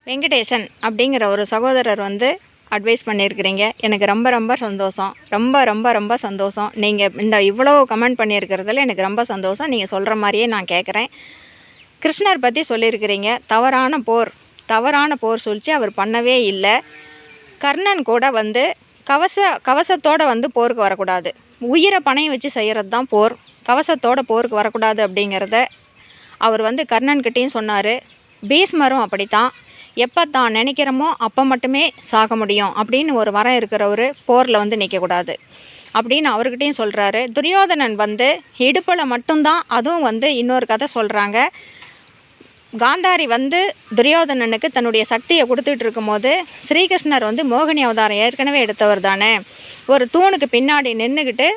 வெங்கடேசன் அப்படிங்கிற ஒரு சகோதரர் வந்து அட்வைஸ் பண்ணியிருக்கிறீங்க. எனக்கு ரொம்ப ரொம்ப சந்தோஷம். ரொம்ப ரொம்ப ரொம்ப சந்தோஷம். நீங்கள் இந்த இவ்வளோ கமெண்ட் பண்ணியிருக்கிறதுல எனக்கு ரொம்ப சந்தோஷம். நீங்கள் சொல்கிற மாதிரியே நான் கேட்குறேன். கிருஷ்ணர் பற்றி சொல்லியிருக்கிறீங்க. தவறான போர் சொல்லிச்சு அவர் பண்ணவே இல்லை. கர்ணன் கூட வந்து கவசத்தோடு வந்து போருக்கு வரக்கூடாது. உயிரை பணையம் வச்சு செய்கிறது தான் போர். கவசத்தோட போருக்கு வரக்கூடாது அப்படிங்கிறத அவர் வந்து கர்ணன்கிட்டையும் சொன்னார். பீஷ்மரும் அப்படித்தான். எப்போ தான் நினைக்கிறோமோ அப்போ மட்டுமே சாக முடியும் அப்படின்னு ஒரு வரம் இருக்கிறவர் போரில் வந்து நிற்கக்கூடாது அப்படின்னு அவர்கிட்டையும் சொல்கிறாரு. துரியோதனன் வந்து இடுப்பில் மட்டும்தான், அதுவும் வந்து இன்னொரு கதை சொல்கிறாங்க. காந்தாரி வந்து துரியோதனனுக்கு தன்னுடைய சக்தியை கொடுத்துட்டு இருக்கும்போது ஸ்ரீகிருஷ்ணர் வந்து மோகினி அவதாரம் ஏற்கனவே எடுத்தவர் தானே, ஒரு தூணுக்கு பின்னாடி நின்றுக்கிட்டு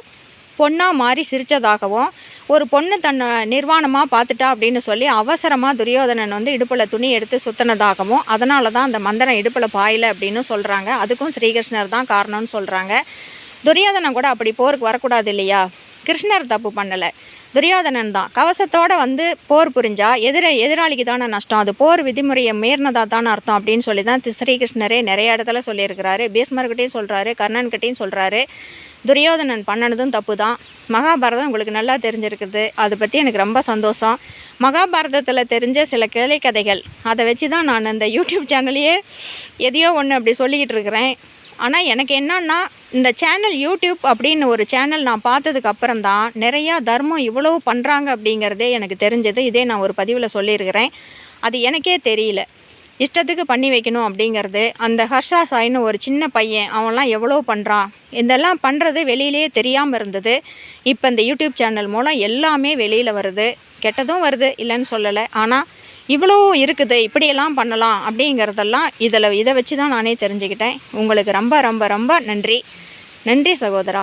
பொண்ணாக மாறி சிரித்ததாகவும், ஒரு பொண்ணு தன்னை நிர்வாணமாக பார்த்துட்டா அப்படின்னு சொல்லி அவசரமாக துரியோதனன் வந்து இடுப்பில் துணி எடுத்து சுற்றினதாகவும், அதனால தான் அந்த மந்திரம் இடுப்பில் பாயலை அப்படின்னு சொல்கிறாங்க. அதுக்கும் ஸ்ரீகிருஷ்ணர் தான் காரணம்னு சொல்கிறாங்க. துரியோதனன் கூட அப்படி போருக்கு வரக்கூடாது இல்லையா? கிருஷ்ணர் தப்பு பண்ணலை, துரியோதனன் தான். கவசத்தோடு வந்து போர் புரிஞ்சா எதிராளிக்கு தானே நஷ்டம், அது போர் விதிமுறையை மீறினதாக தானே அர்த்தம் அப்படின்னு சொல்லி தான் ஸ்ரீகிருஷ்ணரே நிறைய இடத்துல சொல்லியிருக்கிறாரு. பீஷ்மர்கிட்டையும் சொல்கிறாரு, கர்ணன்கிட்டையும் சொல்கிறாரு. துரியோதனன் பண்ணனதும் தப்பு தான். மகாபாரதம் உங்களுக்கு நல்லா தெரிஞ்சிருக்குது, அதை பற்றி எனக்கு ரொம்ப சந்தோஷம். மகாபாரதத்தில் தெரிஞ்ச சில கிளை கதைகள், அதை வச்சு தான் நான் இந்த யூடியூப் சேனல்லையே எதையோ ஒன்று அப்படி சொல்லிக்கிட்டு இருக்கிறேன். ஆனால் எனக்கு என்னன்னா, இந்த சேனல் யூடியூப் அப்படின்னு ஒரு சேனல் நான் பார்த்ததுக்கு அப்புறம் தான் நிறையா தர்மம் இவ்வளோ பண்ணுறாங்க அப்படிங்கிறதே எனக்கு தெரிஞ்சது. இதே நான் ஒரு பதிவில் சொல்லியிருக்கிறேன். அது எனக்கே தெரியல, இஷ்டத்துக்கு பண்ணி வைக்கணும் அப்படிங்கிறது. அந்த ஹர்ஷா சாயின்னு ஒரு சின்ன பையன், அவன்லாம் எவ்வளோ பண்ணுறான். இதெல்லாம் பண்ணுறது வெளியிலே தெரியாமல் இருந்தது. இப்போ இந்த யூடியூப் சேனல் மூலம் எல்லாமே வெளியில் வருது. கெட்டதும் வருது, இல்லைன்னு சொல்லலை. ஆனால் இவ்வளோ இருக்குது, இப்படியெல்லாம் பண்ணலாம் அப்படிங்கிறதெல்லாம் இதை வச்சு தான் நானே தெரிஞ்சுக்கிட்டேன். உங்களுக்கு ரொம்ப ரொம்ப ரொம்ப நன்றி. நன்றி சகோதரா.